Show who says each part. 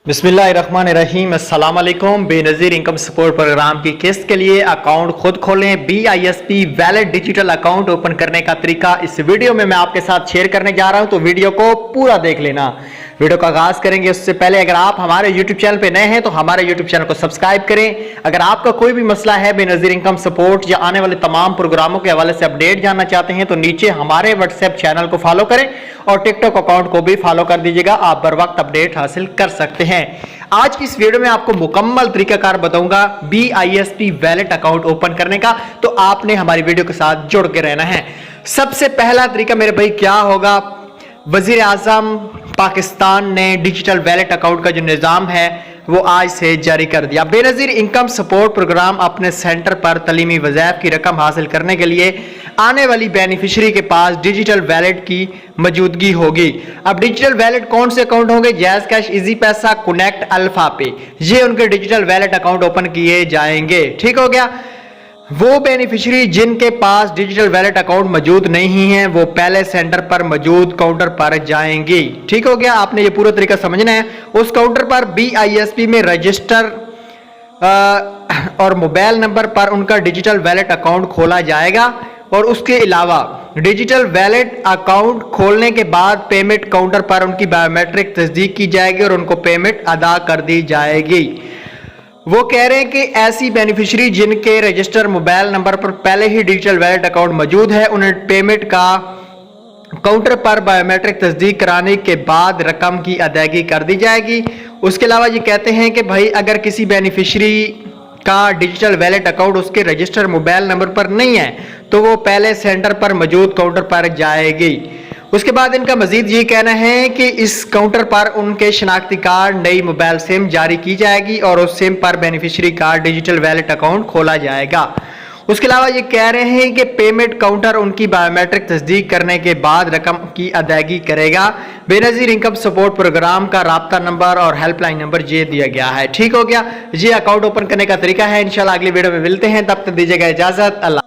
Speaker 1: बिस्मिल्लाहिर्रहमानिर्रहीम अस्सलाम वालेकुम। बेनज़ीर इनकम सपोर्ट प्रोग्राम की किस्त के लिए अकाउंट खुद खोलें। BISP valid digital account open करने का तरीका इस वीडियो में मैं आपके साथ शेयर करने जा रहा हूं, तो वीडियो को पूरा देख लेना। वीडियो का आगाज करेंगे उससे पहले अगर आप हमारे YouTube चैनल पे नए हैं तो हमारे YouTube चैनल को सब्सक्राइब करें। अगर आपका कोई भी मसला है बेनज़ीर इनकम सपोर्ट या आने वाले तमाम प्रोग्रामों के हवाले से अपडेट जानना चाहते हैं तो नीचे हमारे व्हाट्सएप चैनल को फॉलो करें और टिकटॉक अकाउंट को भी फॉलो कर दीजिएगा, आप बर वक्त अपडेट हासिल कर सकते हैं। आज की इस वीडियो में आपको मुकम्मल तरीकाकार बताऊंगा BISP वैलेट अकाउंट ओपन करने का, तो आपने हमारी वीडियो के साथ जुड़ के रहना है। सबसे पहला तरीका मेरे भाई क्या होगा, वजीर आजम पाकिस्तान ने डिजिटल वैलेट अकाउंट का जो निज़ाम है वो आज से जारी कर दिया। बेनज़ीर इनकम सपोर्ट प्रोग्राम अपने सेंटर पर तलीमी वज़ाइफ की रकम हासिल करने के लिए आने वाली बेनिफिशरी के पास डिजिटल वैलेट की मौजूदगी होगी। अब डिजिटल वैलेट कौन से अकाउंट होंगे? जैज़ कैश, इजी पैसा, कनेक्ट, अल्फा पे, ये उनके डिजिटल वैलेट अकाउंट ओपन किए जाएंगे। ठीक हो गया। वो बेनिफिशरी जिनके पास डिजिटल वैलेट अकाउंट मौजूद नहीं है वो पहले सेंटर पर मौजूद काउंटर पर जाएंगी। ठीक हो गया, आपने ये पूरा तरीका समझना है। उस काउंटर पर BISP में रजिस्टर और मोबाइल नंबर पर उनका डिजिटल वैलेट अकाउंट खोला जाएगा और उसके अलावा डिजिटल वैलेट अकाउंट खोलने के बाद पेमेंट काउंटर पर उनकी बायोमेट्रिक तस्दीक की जाएगी और उनको पेमेंट अदा कर दी जाएगी। वो कह रहे हैं कि ऐसी बेनिफिशरी जिनके रजिस्टर मोबाइल नंबर पर पहले ही डिजिटल वैलेट अकाउंट मौजूद है उन्हें पेमेंट का काउंटर पर बायोमेट्रिक तस्दीक कराने के बाद रकम की अदायगी कर दी जाएगी। उसके अलावा ये कहते हैं कि भाई अगर किसी बेनिफिशरी का डिजिटल वैलेट अकाउंट उसके रजिस्टर मोबाइल नंबर पर नहीं है तो वो पहले सेंटर पर मौजूद काउंटर पर जाएगी। उसके बाद इनका मजीद ये कहना है कि इस काउंटर पर उनके शनाख्ती कार्ड, नई मोबाइल सिम जारी की जाएगी और उस सिम पर बेनिफिशरी का डिजिटल वैलेट अकाउंट खोला जाएगा। उसके अलावा ये कह रहे हैं कि पेमेंट काउंटर उनकी बायोमेट्रिक तस्दीक करने के बाद रकम की अदायगी करेगा। बेनज़ीर इनकम सपोर्ट प्रोग्राम का राब्ता नंबर और हेल्पलाइन नंबर ये दिया गया है। ठीक हो गया, ये अकाउंट ओपन करने का तरीका है। इंशाल्लाह अगली वीडियो में मिलते हैं, तब तक दीजिएगा इजाजत। अल्लाह।